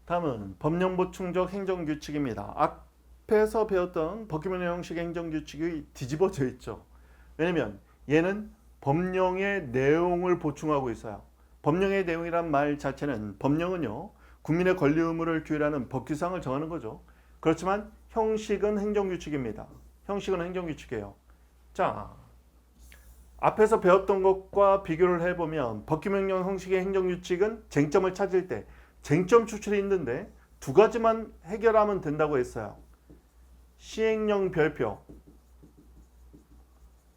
다음은 법령보충적 행정규칙입니다. 앞에서 배웠던 법규명령 형식의 행정규칙이 뒤집어져 있죠. 왜냐면 얘는 법령의 내용을 보충하고 있어요. 법령의 내용이란 말 자체는 법령은요 국민의 권리 의무를 규율하는 법규상을 정하는 거죠. 그렇지만 형식은 행정규칙입니다. 형식은 행정규칙이에요. 자, 앞에서 배웠던 것과 비교를 해보면 법규명령 형식의 행정규칙은 쟁점을 찾을 때 쟁점 추출이 있는데 두 가지만 해결하면 된다고 했어요. 시행령 별표,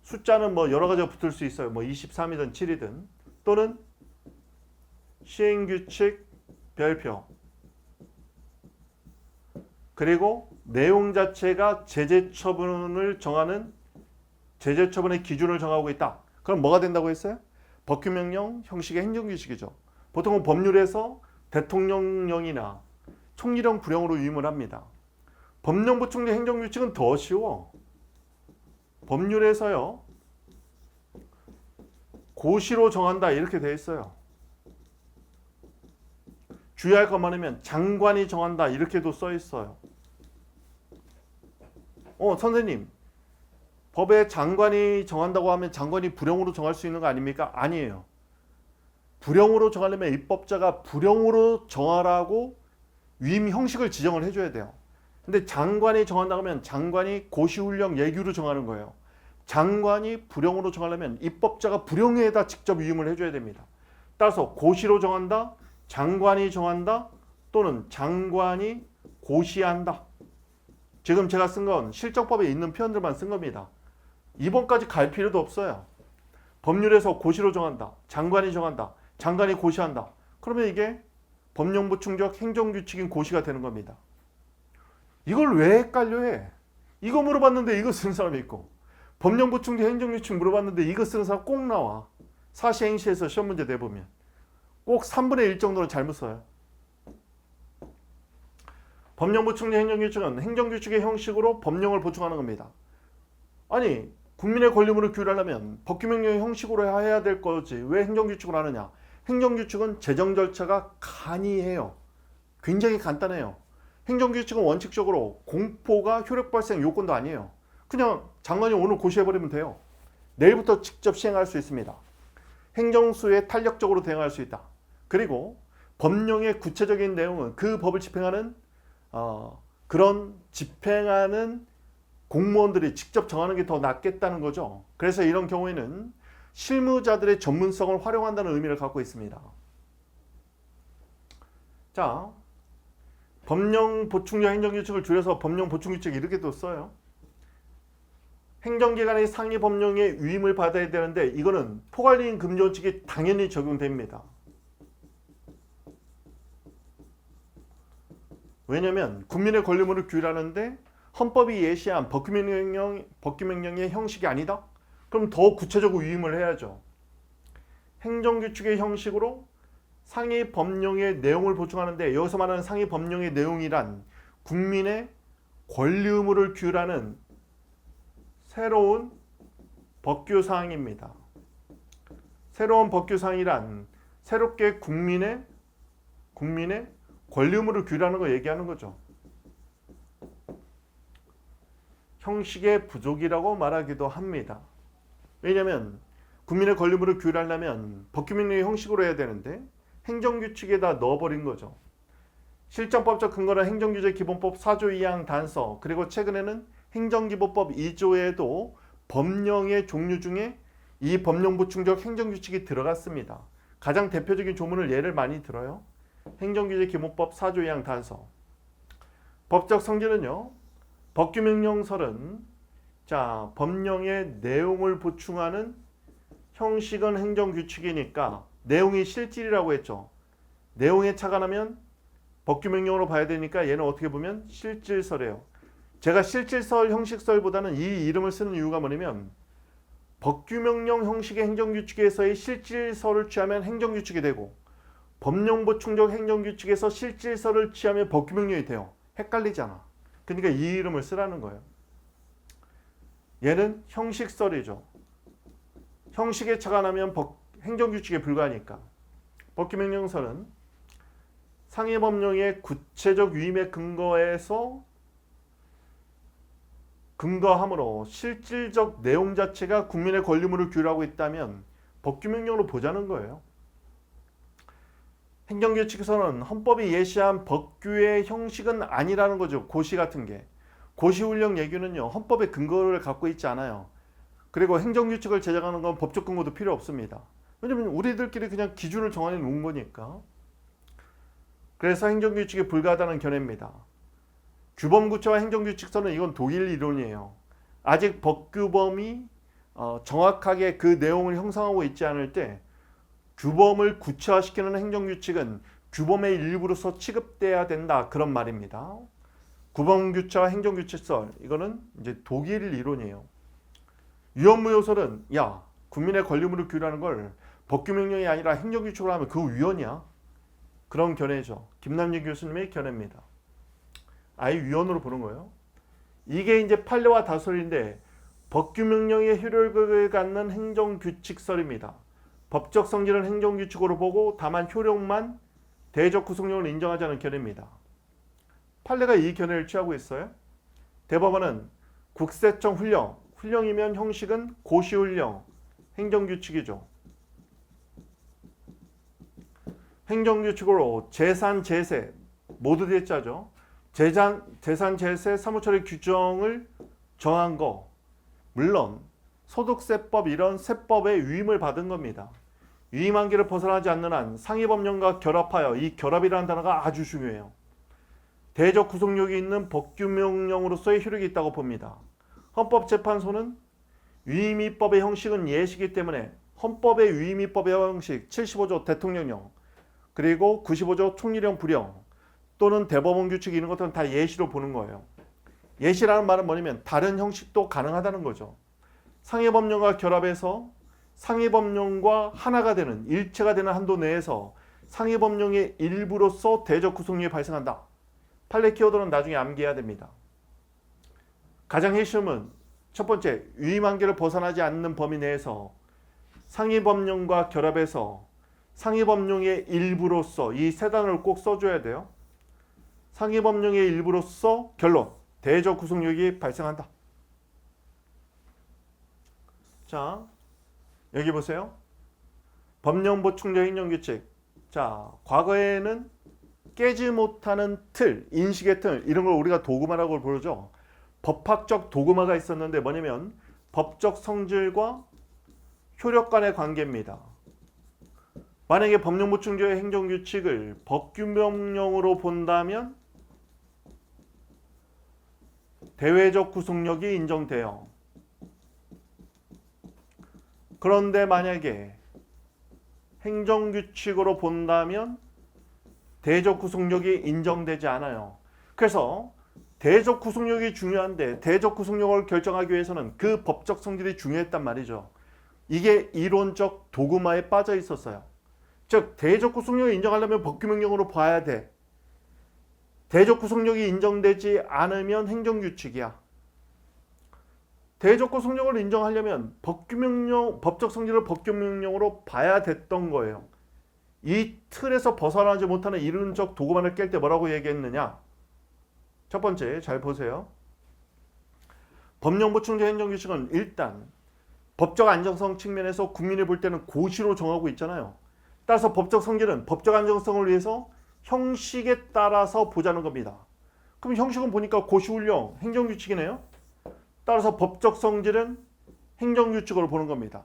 숫자는 뭐 여러 가지가 붙을 수 있어요. 뭐 23이든 7이든, 또는 시행규칙 별표, 그리고 내용 자체가 제재 처분을 정하는 제재 처분의 기준을 정하고 있다. 그럼 뭐가 된다고 했어요? 법규명령 형식의 행정규칙이죠. 보통은 법률에서 대통령령이나 총리령, 구령으로 위임을 합니다. 법령보충적 행정규칙은 더 쉬워. 법률에서요 고시로 정한다 이렇게 돼 있어요. 주의할 것만 하면 장관이 정한다 이렇게도 써 있어요. 선생님, 법에 장관이 정한다고 하면 장관이 불령으로 정할 수 있는 거 아닙니까? 아니에요. 불령으로 정하려면 입법자가 불령으로 정하라고 위임 형식을 지정을 해줘야 돼요. 근데 장관이 정한다고 하면 장관이 고시훈령 예규로 정하는 거예요. 장관이 불령으로 정하려면 입법자가 불령에다 직접 위임을 해줘야 됩니다. 따라서 고시로 정한다, 장관이 정한다, 또는 장관이 고시한다. 지금 제가 쓴 건 실정법에 있는 표현들만 쓴 겁니다. 이번까지 갈 필요도 없어요. 법률에서 고시로 정한다, 장관이 정한다, 장관이 고시한다. 그러면 이게 법령보충적 행정규칙인 고시가 되는 겁니다. 이걸 왜 헷갈려 해? 이거 물어봤는데 이거 쓰는 사람이 있고, 법령보충적 행정규칙 물어봤는데 이거 쓰는 사람 꼭 나와. 사시행시에서 시험 문제 내보면 꼭 3분의 1 정도는 잘못 써요. 법령보충적 행정규칙은 행정규칙의 형식으로 법령을 보충하는 겁니다. 아니, 국민의 권리의무를 규율하려면 법규명령의 형식으로 해야 될 거지 왜 행정규칙을 하느냐. 행정규칙은 제정 절차가 간이해요. 굉장히 간단해요. 행정규칙은 원칙적으로 공포가 효력 발생 요건도 아니에요. 그냥 장관이 오늘 고시해버리면 돼요. 내일부터 직접 시행할 수 있습니다. 행정수에 탄력적으로 대응할 수 있다. 그리고 법령의 구체적인 내용은 그 법을 집행하는 그런 집행하는 공무원들이 직접 정하는 게 더 낫겠다는 거죠. 그래서 이런 경우에는 실무자들의 전문성을 활용한다는 의미를 갖고 있습니다. 자, 법령보충적 행정규칙을 줄여서 법령보충규칙 이렇게도 써요. 행정기관의 상위 법령에 위임을 받아야 되는데 이거는 포괄이행 금지원칙이 당연히 적용됩니다. 왜냐하면 국민의 권리의무를 규율하는데 헌법이 예시한 법규명령의 형식이 아니다? 그럼 더 구체적으로 위임을 해야죠. 행정규칙의 형식으로 상위 법령의 내용을 보충하는데 여기서 말하는 상위 법령의 내용이란 국민의 권리 의무를 규율하는 새로운 법규사항입니다. 새로운 법규사항이란 새롭게 국민의 권리 의무를 규율하는 거 얘기하는 거죠. 형식의 부족이라고 말하기도 합니다. 왜냐하면 국민의 권리 의무를 규율하려면 법규명령의 형식으로 해야 되는데 행정규칙에다 넣어버린 거죠. 실정법적 근거는 행정규제 기본법 4조 2항 단서, 그리고 최근에는 행정기본법 2조에도 법령의 종류 중에 이 법령보충적 행정규칙이 들어갔습니다. 가장 대표적인 조문을 예를 많이 들어요. 행정규제 기본법 4조 2항 단서. 법적 성질은요, 법규명령설은 법령의 내용을 보충하는 형식은 행정규칙이니까 내용이 실질이라고 했죠. 내용에 착안하면 법규명령으로 봐야 되니까 얘는 어떻게 보면 실질설이에요. 제가 실질설, 형식설보다는 이 이름을 쓰는 이유가 뭐냐면 법규명령 형식의 행정규칙에서의 실질설을 취하면 행정규칙이 되고 법령보충적 행정규칙에서 실질설을 취하면 법규명령이 돼요. 헷갈리잖아. 그러니까 이 이름을 쓰라는 거예요. 얘는 형식설이죠. 형식에 착안하면 행정규칙에 불과하니까. 법규명령설은 상위법령의 구체적 위임에 근거함으로 실질적 내용 자체가 국민의 권리물을 규율하고 있다면 법규명령으로 보자는 거예요. 행정규칙에서는 헌법이 예시한 법규의 형식은 아니라는 거죠. 고시 같은 게. 고시훈령 얘기는요. 헌법의 근거를 갖고 있지 않아요. 그리고 행정규칙을 제정하는 건 법적 근거도 필요 없습니다. 왜냐면 우리들끼리 그냥 기준을 정해 놓은 거니까. 그래서 행정규칙이 불가하다는 견해입니다. 규범구체와 행정규칙서는 이건 독일 이론이에요. 아직 법규범이 정확하게 그 내용을 형성하고 있지 않을 때 규범을 구체화시키는 행정규칙은 규범의 일부로서 취급돼야 된다. 그런 말입니다. 규범규체와 행정규칙서 이거는 이제 독일 이론이에요. 위헌무효설은 야 국민의 권리물을 규율하는 걸 법규명령이 아니라 행정규칙으로 하면 그거 위헌이야. 그런 견해죠. 김남진 교수님의 견해입니다. 아예 위헌으로 보는 거예요. 이게 이제 판례와 다설인데 법규명령의 효력을 갖는 행정규칙설입니다. 법적 성질은 행정규칙으로 보고 다만 효력만 대적 구속력을 인정하자는 견해입니다. 판례가 이 견해를 취하고 있어요. 대법원은 국세청 훈령이면 형식은 고시훈령, 행정규칙이죠. 행정규칙으로 재산 제세 모두 대자죠. 재산 제세 사무처리 규정을 정한 거 물론 소득세법 이런 세법의 위임을 받은 겁니다. 위임 한계를 벗어나지 않는 한 상위법령과 결합하여 이 결합이라는 단어가 아주 중요해요. 대적 구속력이 있는 법규명령으로서의 효력이 있다고 봅니다. 헌법재판소는 위임입법의 형식은 예시이기 때문에 헌법의 위임입법의 형식 75조 대통령령 그리고 95조 총리령 불령 또는 대법원 규칙 이런 것들은 다 예시로 보는 거예요. 예시라는 말은 뭐냐면 다른 형식도 가능하다는 거죠. 상위법령과 결합해서 상위법령과 하나가 되는 일체가 되는 한도 내에서 상위법령의 일부로서 대적 구속력이 발생한다. 판례 키워드는 나중에 암기해야 됩니다. 가장 핵심은 첫 번째 위임 한계를 벗어나지 않는 범위 내에서 상위법령과 결합해서 상위법령의 일부로서 이 세 단어를 꼭 써줘야 돼요. 상위법령의 일부로서 결론 대적 구속력이 발생한다. 자 여기 보세요. 법령 보충제 행정규칙. 자 과거에는 깨지 못하는 틀, 인식의 틀 이런 걸 우리가 도구마라고 부르죠. 법학적 도구마가 있었는데 뭐냐면 법적 성질과 효력 간의 관계입니다. 만약에 법령 보충제의 행정규칙을 법규명령으로 본다면 대외적 구속력이 인정돼요. 그런데 만약에 행정규칙으로 본다면 대적 구속력이 인정되지 않아요. 그래서 대적 구속력이 중요한데 대적 구속력을 결정하기 위해서는 그 법적 성질이 중요했단 말이죠. 이게 이론적 도구마에 빠져 있었어요. 즉 대적 구속력을 인정하려면 법규명령으로 봐야 돼. 대적 구속력이 인정되지 않으면 행정규칙이야. 대적 구속력을 인정하려면 법적 성질을 법규명령으로 봐야 됐던 거예요. 이 틀에서 벗어나지 못하는 이론적 도구만을 깰 때 뭐라고 얘기했느냐? 첫 번째 잘 보세요. 법령 보충제 행정규칙은 일단 법적 안정성 측면에서 국민이 볼 때는 고시로 정하고 있잖아요. 따라서 법적 성질은 법적 안정성을 위해서 형식에 따라서 보자는 겁니다. 그럼 형식은 보니까 고시훈령 행정규칙이네요. 따라서 법적 성질은 행정규칙으로 보는 겁니다.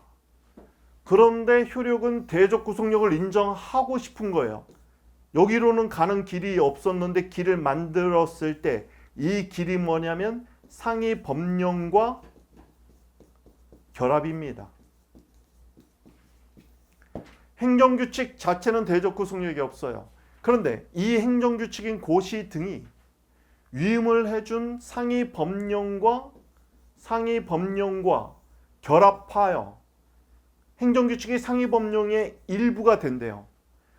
그런데 효력은 대적 구속력을 인정하고 싶은 거예요. 여기로는 가는 길이 없었는데 길을 만들었을 때 이 길이 뭐냐면 상위 법령과 결합입니다. 행정규칙 자체는 대적 구속력이 없어요. 그런데 이 행정규칙인 고시 등이 위임을 해준 상위 법령과 결합하여 행정규칙이 상위법령의 일부가 된대요.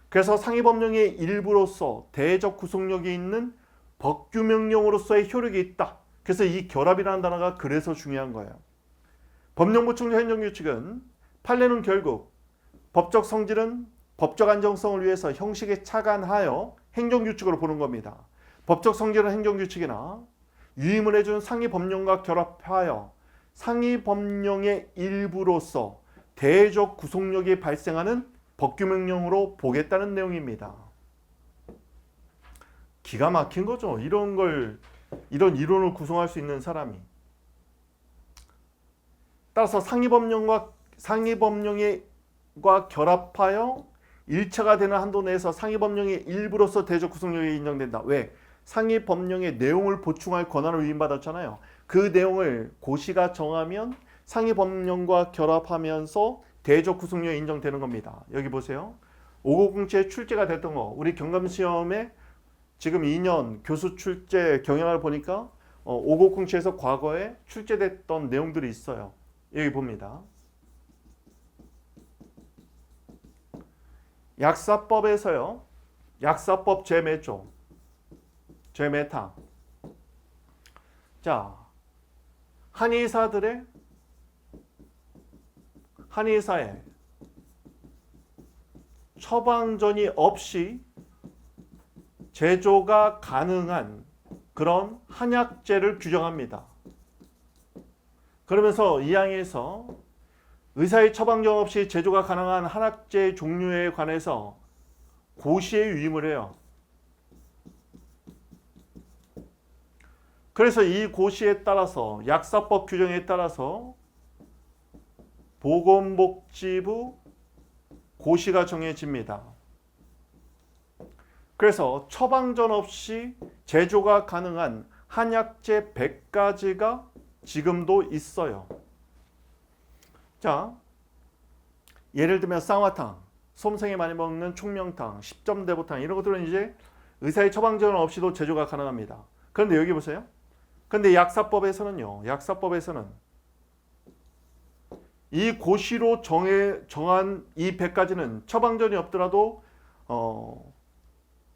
그래서 상위법령의 일부로서 대적 구속력이 있는 법규명령으로서의 효력이 있다. 그래서 이 결합이라는 단어가 그래서 중요한 거예요. 법령보충제 행정규칙은 판례는 결국 법적 성질은 법적 안정성을 위해서 형식에 착안하여 행정규칙으로 보는 겁니다. 법적 성질은 행정규칙이나 위임을 해준 상위 법령과 결합하여 상위 법령의 일부로서 대적 구속력이 발생하는 법규명령으로 보겠다는 내용입니다. 기가 막힌 거죠. 이런 이론을 구성할 수 있는 사람이. 따라서 상위 법령과 결합하여 일체가 되는 한도 내에서 상위 법령의 일부로서 대적 구속력이 인정된다. 왜? 상위 법령의 내용을 보충할 권한을 위임받았잖아요. 그 내용을 고시가 정하면 상위 법령과 결합하면서 대적 구속력이 인정되는 겁니다. 여기 보세요. 590채 출제가 됐던 거. 우리 경감시험에 지금 2년 교수 출제 경향을 보니까 590채에서 과거에 출제됐던 내용들이 있어요. 여기 봅니다. 약사법에서요. 약사법 제 조. 제4항. 자, 한의사에 처방전이 없이 제조가 가능한 그런 한약재를 규정합니다. 그러면서 이 항에서 의사의 처방전 없이 제조가 가능한 한약재 종류에 관해서 고시에 위임을 해요. 그래서 이 고시에 따라서 약사법 규정에 따라서 보건복지부 고시가 정해집니다. 그래서 처방전 없이 제조가 가능한 한약재 100가지가 지금도 있어요. 자, 예를 들면 쌍화탕, 솜생이 많이 먹는 충명탕, 10점 대보탕 이런 것들은 이제 의사의 처방전 없이도 제조가 가능합니다. 그런데 여기 보세요. 근데 약사법에서는요. 약사법에서는 이 고시로 정한 이 100가지는 처방전이 없더라도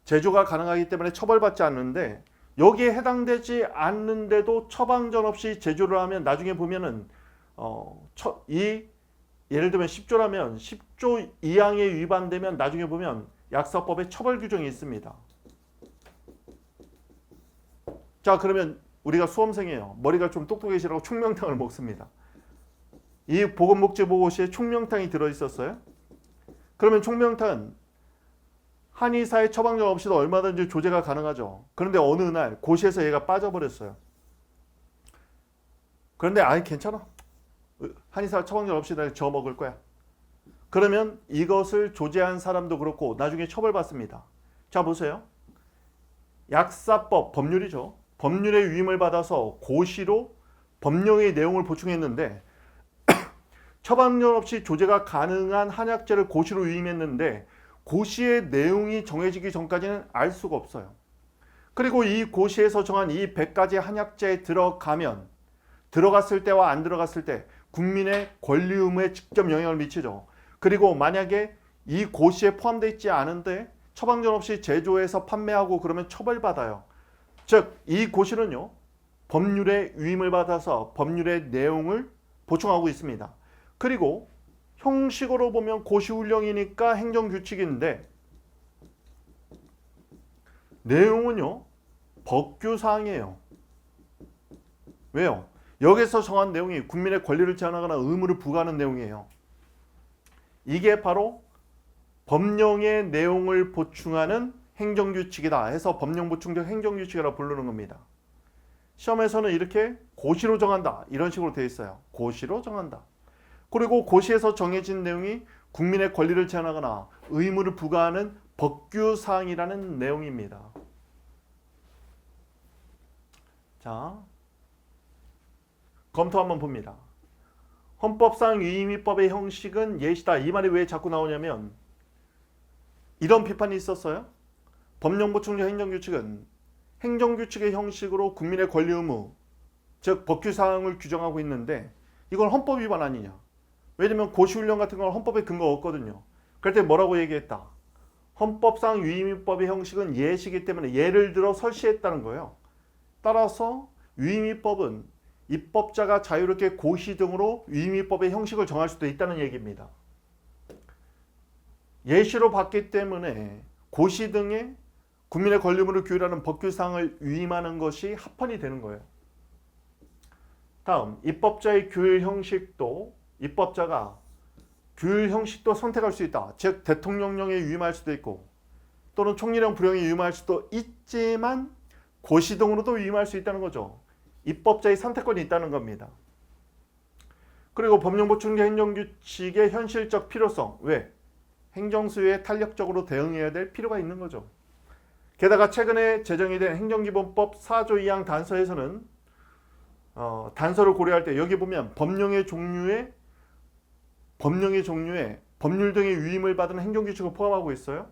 제조가 가능하기 때문에 처벌받지 않는데 여기에 해당되지 않는데도 처방전 없이 제조를 하면 나중에 보면은 예를 들면 10조라면 10조 2항에 위반되면 나중에 보면 약사법에 처벌 규정이 있습니다. 자, 그러면 우리가 수험생이에요. 머리가 좀 똑똑해지라고 충명탕을 먹습니다. 이 보건복지보고시에 충명탕이 들어있었어요. 그러면 충명탕은 한의사의 처방전 없이도 얼마든지 조제가 가능하죠. 그런데 어느 날 고시에서 얘가 빠져버렸어요. 그런데 아니 괜찮아. 한의사 처방전 없이 나 저 먹을 거야. 그러면 이것을 조제한 사람도 그렇고 나중에 처벌받습니다. 자, 보세요. 약사법, 법률이죠. 법률의 위임을 받아서 고시로 법령의 내용을 보충했는데 처방전 없이 조제가 가능한 한약재를 고시로 위임했는데 고시의 내용이 정해지기 전까지는 알 수가 없어요. 그리고 이 고시에서 정한 이 100가지 한약재에 들어갔을 때와 안 들어갔을 때 국민의 권리 의무에 직접 영향을 미치죠. 그리고 만약에 이 고시에 포함되어 있지 않은데 처방전 없이 제조해서 판매하고 그러면 처벌받아요. 즉, 이 고시는요. 법률의 위임을 받아서 법률의 내용을 보충하고 있습니다. 그리고 형식으로 보면 고시훈령이니까 행정규칙인데 내용은요. 법규사항이에요. 왜요? 여기서 정한 내용이 국민의 권리를 제한하거나 의무를 부과하는 내용이에요. 이게 바로 법령의 내용을 보충하는 행정규칙이다 해서 법령보충적 행정규칙이라고 부르는 겁니다. 시험에서는 이렇게 고시로 정한다 이런 식으로 되어 있어요. 고시로 정한다. 그리고 고시에서 정해진 내용이 국민의 권리를 제한하거나 의무를 부과하는 법규사항이라는 내용입니다. 자, 검토 한번 봅니다. 헌법상 위임위법의 형식은 예시다. 이 말이 왜 자꾸 나오냐면 이런 비판이 있었어요. 법령보충적 행정규칙은 행정규칙의 형식으로 국민의 권리 의무, 즉 법규사항을 규정하고 있는데 이건 헌법 위반 아니냐. 왜냐면 고시훈령 같은 건 헌법에 근거가 없거든요. 그럴 때 뭐라고 얘기했다. 헌법상 위임위법의 형식은 예시이기 때문에 예를 들어 설시했다는 거예요. 따라서 위임위법은 입법자가 자유롭게 고시 등으로 위임위법의 형식을 정할 수도 있다는 얘기입니다. 예시로 봤기 때문에 고시 등의 국민의 권리물을 규율하는 법규사항을 위임하는 것이 합헌이 되는 거예요. 다음, 입법자의 규율 형식도 입법자가 규율 형식도 선택할 수 있다. 즉 대통령령에 위임할 수도 있고 또는 총리령 부령에 위임할 수도 있지만 고시 등으로도 위임할 수 있다는 거죠. 입법자의 선택권이 있다는 겁니다. 그리고 법령보충 행정규칙의 현실적 필요성. 왜? 행정수요에 탄력적으로 대응해야 될 필요가 있는 거죠. 게다가 최근에 제정이 된 행정기본법 4조 2항 단서에서는 단서를 고려할 때 여기 보면 법령의 종류에 법률 등의 위임을 받은 행정규칙을 포함하고 있어요.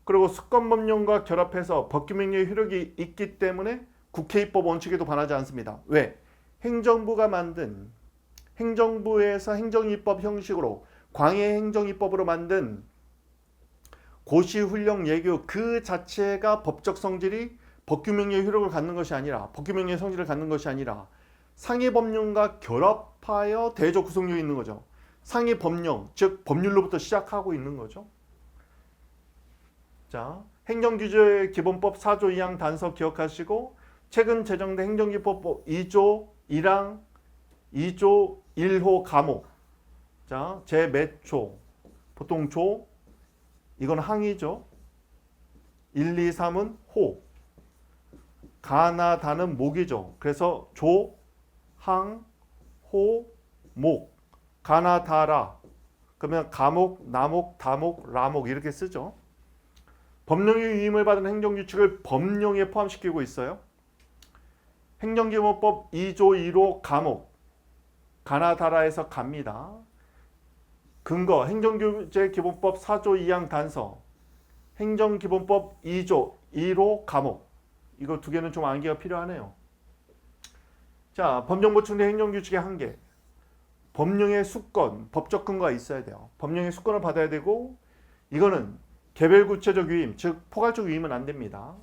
그리고 수권법령과 결합해서 법규명령의 효력이 있기 때문에 국회 입법 원칙에도 반하지 않습니다. 왜? 행정부에서 행정입법 형식으로 광해 행정입법으로 만든 고시훈령 예규 그 자체가 법적 성질이 법규명령의 효력을 갖는 것이 아니라 법규명령의 성질을 갖는 것이 아니라 상위법령과 결합하여 대조 구성력이 있는 거죠. 상위법령, 즉 법률로부터 시작하고 있는 거죠. 자, 행정규제기본법 4조 2항 단서 기억하시고 최근 제정된 행정기법법 2조 1항 2조 1호 가목. 자, 제 몇 조? 보통 조, 이건 항이죠. 1, 2, 3은 호. 가나다는 목이죠. 그래서 조, 항, 호, 목. 가나다라. 그러면 가목, 나목, 다목, 라목 이렇게 쓰죠. 법령의 위임을 받은 행정규칙을 법령에 포함시키고 있어요. 행정기본법 2조 1호 가목. 가나다라에서 갑니다. 근거 행정규제기본법 4조 2항 단서, 행정기본법 2조 1호 가목. 이거 두 개는 좀 암기가 필요하네요. 자, 법령보충 된 행정규칙의 한계. 법령의 수권, 법적 근거가 있어야 돼요. 법령의 수권을 받아야 되고 이거는 개별 구체적 위임, 즉 포괄적 위임은 안 됩니다.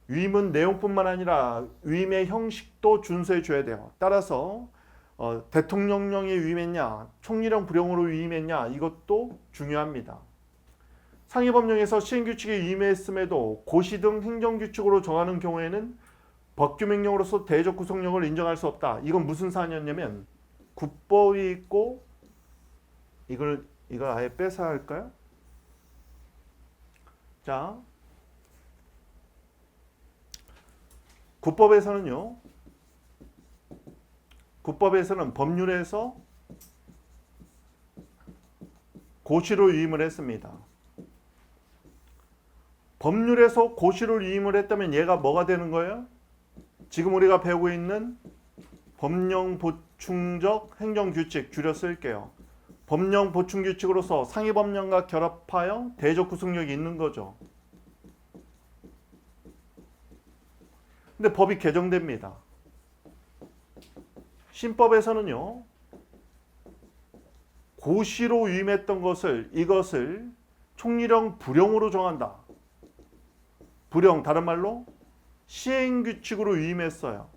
위임은 내용뿐만 아니라 위임의 형식도 준수해 줘야 돼요. 따라서 대통령령에 위임했냐, 총리령 부령으로 위임했냐 이것도 중요합니다. 상위법령에서 시행규칙에 위임했음에도 고시 등 행정규칙으로 정하는 경우에는 법규명령으로서 대적 구속력을 인정할 수 없다. 이건 무슨 사안이었냐면 국법이 있고 이걸 아예 뺏어야 할까요? 자, 국법에서는 법률에서 고시로 위임을 했습니다. 법률에서 고시로 위임을 했다면 얘가 뭐가 되는 거예요? 지금 우리가 배우고 있는 법령 보충적 행정규칙 줄여 쓸게요. 법령 보충규칙으로서 상위법령과 결합하여 대적 구속력이 있는 거죠. 근데 법이 개정됩니다. 신법에서는요. 고시로 위임했던 이것을 총리령 부령으로 정한다. 부령 다른 말로 시행규칙으로 위임했어요.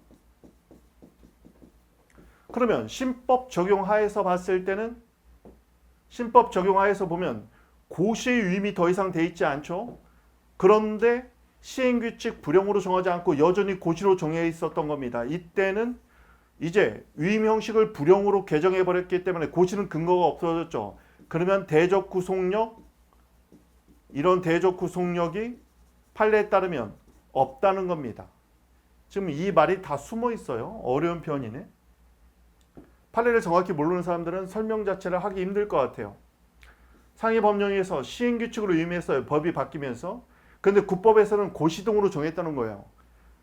그러면 신법 적용하에서 봤을 때는 신법 적용하에서 보면 고시의 위임이 더 이상 돼 있지 않죠. 그런데 시행규칙 부령으로 정하지 않고 여전히 고시로 정해 있었던 겁니다. 이때는 이제 위임 형식을 부령으로 개정해 버렸기 때문에 고시는 근거가 없어졌죠. 그러면 대적 구속력, 이런 대적 구속력이 판례에 따르면 없다는 겁니다. 지금 이 말이 다 숨어 있어요. 어려운 표현이네. 판례를 정확히 모르는 사람들은 설명 자체를 하기 힘들 것 같아요. 상위법령에서 시행규칙으로 위임했어요. 법이 바뀌면서. 근데 국법에서는 고시 등으로 정했다는 거예요.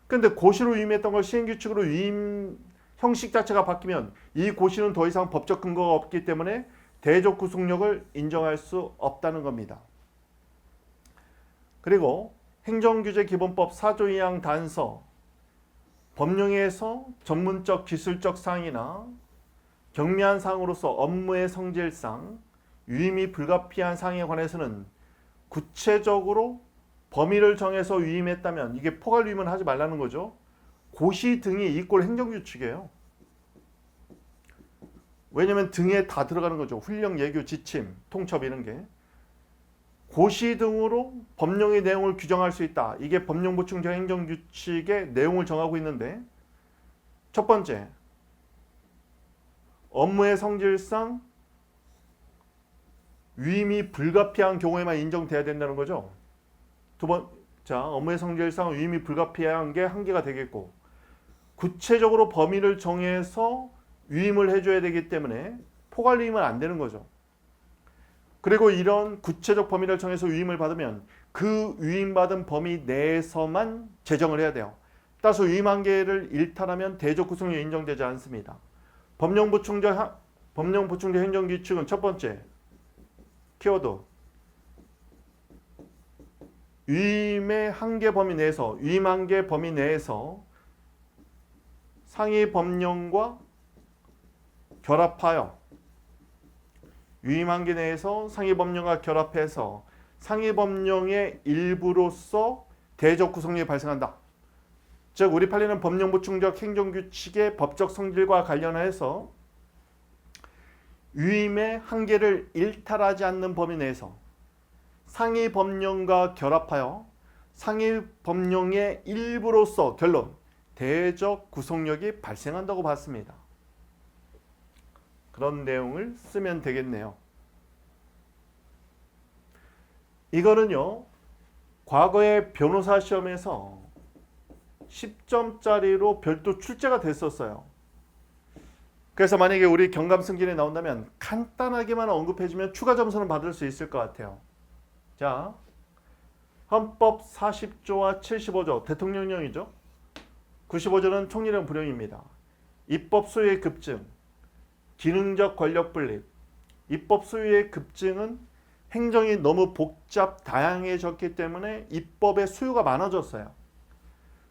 근데 고시로 위임했던 걸 시행규칙으로 위임 형식 자체가 바뀌면 이 고시는 더 이상 법적 근거가 없기 때문에 대적 구속력을 인정할 수 없다는 겁니다. 그리고 행정규제기본법 4조 2항 단서, 법령에서 전문적 기술적 사항이나 경미한 사항으로서 업무의 성질상 위임이 불가피한 사항에 관해서는 구체적으로 범위를 정해서 위임했다면 이게 포괄 위임은 하지 말라는 거죠. 고시 등이 이꼴 행정규칙이에요. 왜냐면 등에 다 들어가는 거죠. 훈령, 예규, 지침, 통첩 이런 게. 고시 등으로 법령의 내용을 규정할 수 있다. 이게 법령 보충적 행정규칙의 내용을 정하고 있는데, 첫 번째, 업무의 성질상 위임이 불가피한 경우에만 인정돼야 된다는 거죠. 업무의 성질상 위임이 불가피한 게 한계가 되겠고, 구체적으로 범위를 정해서 위임을 해줘야 되기 때문에 포괄 위임은 안 되는 거죠. 그리고 이런 구체적 범위를 정해서 위임을 받으면 그 위임받은 범위 내에서만 제정을 해야 돼요. 따라서 위임 한계를 일탈하면 대적 구성이 인정되지 않습니다. 법령 보충적 행정규칙은 첫 번째, 키워드 위임의 한계 범위 내에서, 위임 한계 범위 내에서 상위 법령과 결합하여, 위임 한계 내에서 상위 법령과 결합해서 상위 법령의 일부로서 대적 구성력이 발생한다. 즉 우리 판례는 법령 보충적 행정규칙의 법적 성질과 관련해서 위임의 한계를 일탈하지 않는 범위 내에서 상위 법령과 결합하여 상위 법령의 일부로서, 결론, 대적 구성력이 발생한다고 봤습니다. 그런 내용을 쓰면 되겠네요. 이거는요, 과거에 변호사 시험에서 10점짜리로 별도 출제가 됐었어요. 그래서 만약에 우리 경감승진에 나온다면 간단하게만 언급해주면 추가 점수는 받을 수 있을 것 같아요. 자, 헌법 40조와 75조, 대통령령이죠. 95조는 총리령 불용입니다. 입법 소유의 급증, 기능적 권력 분립. 입법 소유의 급증은 행정이 너무 복잡 다양해졌기 때문에 입법의 수요가 많아졌어요.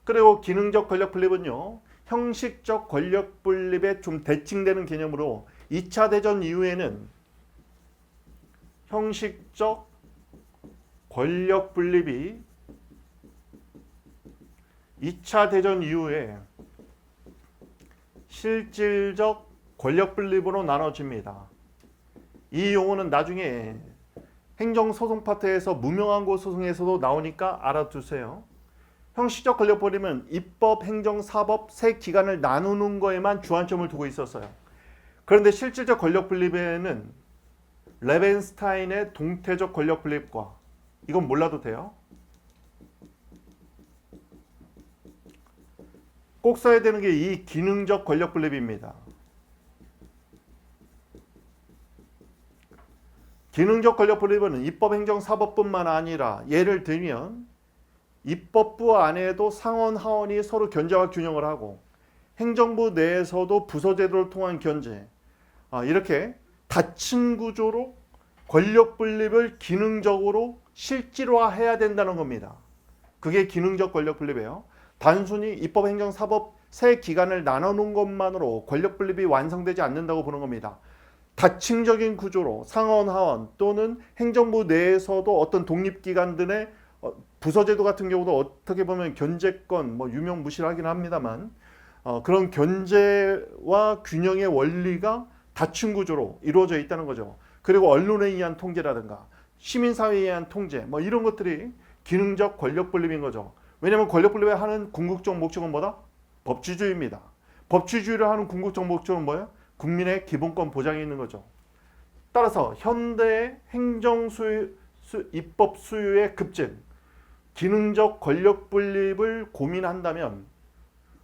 그리고 기능적 권력 분립은요, 형식적 권력 분립에 좀 대칭되는 개념으로 2차 대전 이후에는 형식적 권력 분립이 2차 대전 이후에 실질적 권력 분립으로 나눠집니다. 이 용어는 나중에 행정소송 파트에서 무명항고 소송에서도 나오니까 알아두세요. 형식적 권력 분립은 입법, 행정, 사법 세 기관을 나누는 거에만 주안점을 두고 있었어요. 그런데 실질적 권력 분립에는 레벤스타인의 동태적 권력 분립과, 이건 몰라도 돼요. 꼭 써야 되는 게 이 기능적 권력 분립입니다. 기능적 권력 분립은 입법, 행정, 사법뿐만 아니라 예를 들면 입법부 안에도 상원, 하원이 서로 견제와 균형을 하고 행정부 내에서도 부서제도를 통한 견제, 이렇게 다층 구조로 권력 분립을 기능적으로 실질화해야 된다는 겁니다. 그게 기능적 권력 분립이에요. 단순히 입법, 행정, 사법 세 기관을 나눠놓은 것만으로 권력 분립이 완성되지 않는다고 보는 겁니다. 다층적인 구조로 상원, 하원 또는 행정부 내에서도 어떤 독립기관들의 부서제도 같은 경우도 어떻게 보면 견제권, 유명무실하긴 합니다만 그런 견제와 균형의 원리가 다층 구조로 이루어져 있다는 거죠. 그리고 언론에 의한 통제라든가 시민사회에 의한 통제, 이런 것들이 기능적 권력 분립인 거죠. 왜냐하면 권력 분립을 하는 궁극적 목적은 뭐다? 법치주의입니다. 법치주의를 하는 궁극적 목적은 뭐예요? 국민의 기본권 보장이 있는 거죠. 따라서 현대의 행정 수요, 입법 수요의 급증, 기능적 권력 분립을 고민한다면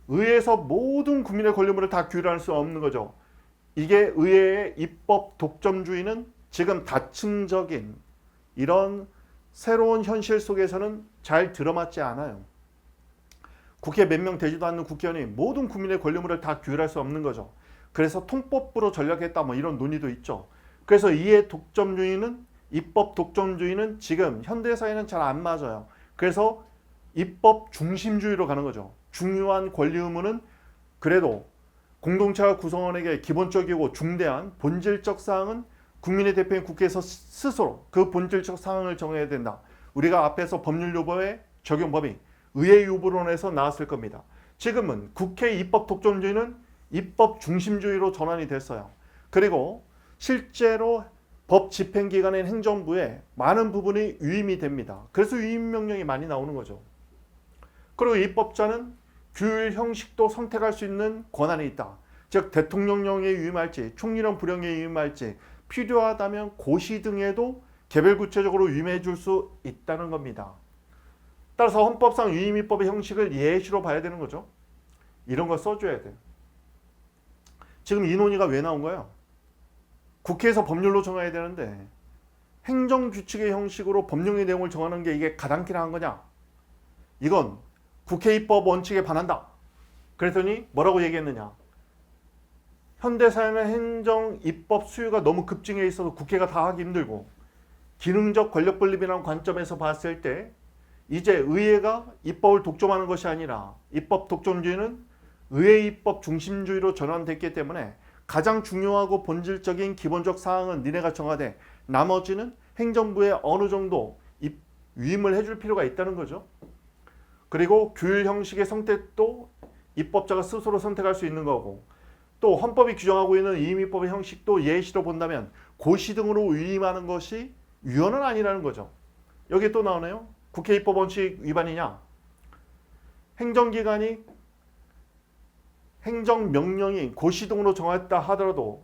의회에서 모든 국민의 권리물을 다 규율할 수 없는 거죠. 이게 의회의 입법 독점주의는 지금 다층적인 이런 새로운 현실 속에서는 잘 들어맞지 않아요. 국회 몇 명 되지도 않는 국회의원이 모든 국민의 권리물을 다 규율할 수 없는 거죠. 그래서 통법부로 전략했다 이런 논의도 있죠. 그래서 이의 독점주의는, 입법 독점주의는 지금 현대사회는 잘 안 맞아요. 그래서 입법 중심주의로 가는 거죠. 중요한 권리 의무는 그래도 공동체와 구성원에게 기본적이고 중대한 본질적 사항은 국민의 대표인 국회에서 스스로 그 본질적 사항을 정해야 된다. 우리가 앞에서 법률요법의 적용 범위, 의회유보론에서 나왔을 겁니다. 지금은 국회 입법 독점주의는 입법 중심주의로 전환이 됐어요. 그리고 실제로 법 집행기관인 행정부에 많은 부분이 위임이 됩니다. 그래서 위임명령이 많이 나오는 거죠. 그리고 입법자는 규율 형식도 선택할 수 있는 권한이 있다. 즉 대통령령에 위임할지 총리령 부령에 위임할지 필요하다면 고시 등에도 개별 구체적으로 위임해 줄 수 있다는 겁니다. 따라서 헌법상 위임입법의 형식을 예시로 봐야 되는 거죠. 이런 거 써줘야 돼요. 지금 이 논의가 왜 나온 거예요? 국회에서 법률로 정해야 되는데 행정규칙의 형식으로 법령의 내용을 정하는 게 이게 가당키나 한 거냐? 이건 국회 입법 원칙에 반한다. 그랬더니 뭐라고 얘기했느냐? 현대사회는 행정 입법 수요가 너무 급증해 있어서 국회가 다 하기 힘들고 기능적 권력 분립이라는 관점에서 봤을 때 이제 의회가 입법을 독점하는 것이 아니라 입법 독점주의는 의회 입법 중심주의로 전환됐기 때문에 가장 중요하고 본질적인 기본적 사항은 니네가 정하되 나머지는 행정부에 어느 정도 위임을 해줄 필요가 있다는 거죠. 그리고 규율 형식의 선택도 입법자가 스스로 선택할 수 있는 거고 또 헌법이 규정하고 있는 위임입법의 형식도 예시로 본다면 고시 등으로 위임하는 것이 위헌은 아니라는 거죠. 여기 또 나오네요. 국회 입법 원칙 위반이냐? 행정기관이 행정명령이 고시 등으로 정했다 하더라도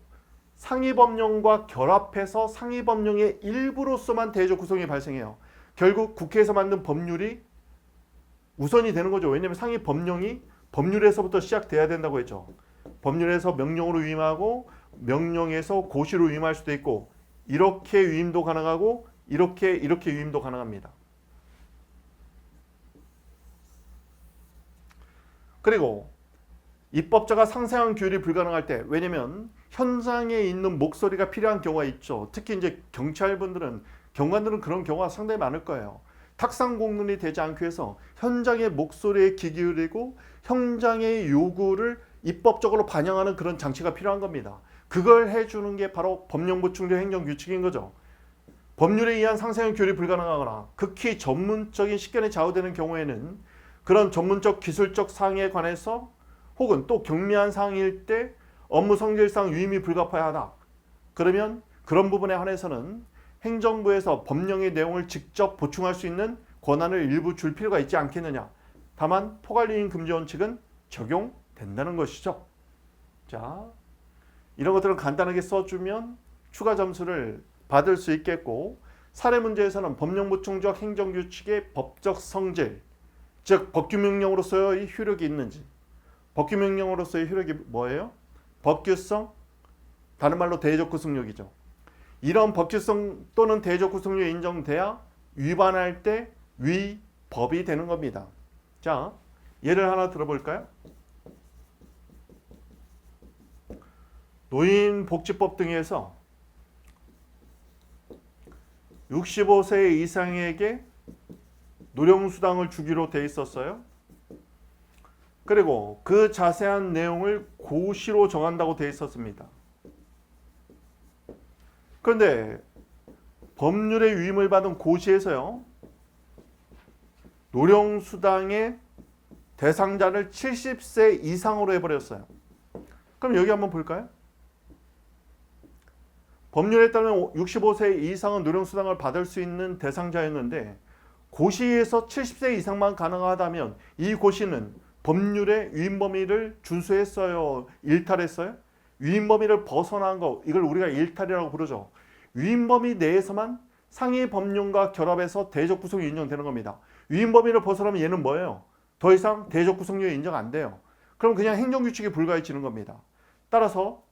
상위법령과 결합해서 상위법령의 일부로서만 대조 구성이 발생해요. 결국 국회에서 만든 법률이 우선이 되는 거죠. 왜냐하면 상위법령이 법률에서부터 시작돼야 된다고 했죠. 법률에서 명령으로 위임하고 명령에서 고시로 위임할 수도 있고 이렇게 위임도 가능하고 이렇게 위임도 가능합니다. 그리고 입법자가 상세한 규율이 불가능할 때 왜냐면 현장에 있는 목소리가 필요한 경우가 있죠. 특히 이제 경관들은 그런 경우가 상당히 많을 거예요. 탁상 공론이 되지 않기 위해서 현장의 목소리에 귀 기울이고 현장의 요구를 입법적으로 반영하는 그런 장치가 필요한 겁니다. 그걸 해주는 게 바로 법령부 충돌 행정규칙인 거죠. 법률에 의한 상세한 규율이 불가능하거나 극히 전문적인 식견에 좌우되는 경우에는 그런 전문적 기술적 사항에 관해서 혹은 또 경미한 사항일 때 업무 성질상 위임이 불가피하다. 그러면 그런 부분에 한해서는 행정부에서 법령의 내용을 직접 보충할 수 있는 권한을 일부 줄 필요가 있지 않겠느냐. 다만 포괄위임 금지 원칙은 적용된다는 것이죠. 자, 이런 것들을 간단하게 써주면 추가 점수를 받을 수 있겠고 사례 문제에서는 법령부 충족 행정규칙의 법적 성질, 즉 법규명령으로서의 효력이 있는지 법규명령으로서의 효력이 뭐예요? 법규성, 다른 말로 대의적 구속력이죠. 이런 법규성 또는 대의적 구속력이 인정돼야 위반할 때 위법이 되는 겁니다. 자, 예를 하나 들어볼까요? 노인복지법 등에서 65세 이상에게 노령수당을 주기로 돼 있었어요. 그리고 그 자세한 내용을 고시로 정한다고 돼 있었습니다. 그런데 법률의 위임을 받은 고시에서요, 노령수당의 대상자를 70세 이상으로 해버렸어요. 그럼 여기 한번 볼까요? 법률에 따르면 65세 이상은 노령수당을 받을 수 있는 대상자였는데 고시에서 70세 이상만 가능하다면 이 고시는 법률의 위임 범위를 준수했어요? 일탈했어요? 위임 범위를 벗어난 거, 이걸 우리가 일탈이라고 부르죠. 위임 범위 내에서만 상위 법령과 결합해서 대의적 구속력이 인정되는 겁니다. 위임 범위를 벗어나면 얘는 뭐예요? 더 이상 대의적 구속력이 인정 안 돼요. 그럼 그냥 행정규칙이 불가해지는 겁니다. 따라서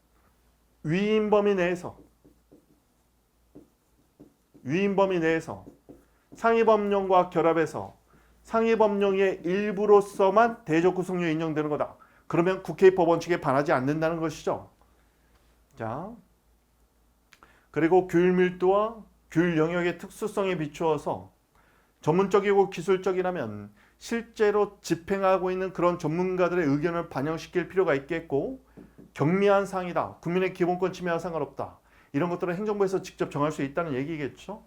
위임 범위 내에서 상위 법령과 결합해서 상위 법령의 일부로서만 대의적 구속력이 인정되는 거다. 그러면 국회 입법 원칙에 반하지 않는다는 것이죠. 자, 그리고 규율 밀도와 규율 영역의 특수성에 비추어서 전문적이고 기술적이라면 실제로 집행하고 있는 그런 전문가들의 의견을 반영시킬 필요가 있겠고 경미한 사항이다. 국민의 기본권 침해와 상관없다. 이런 것들은 행정부에서 직접 정할 수 있다는 얘기겠죠.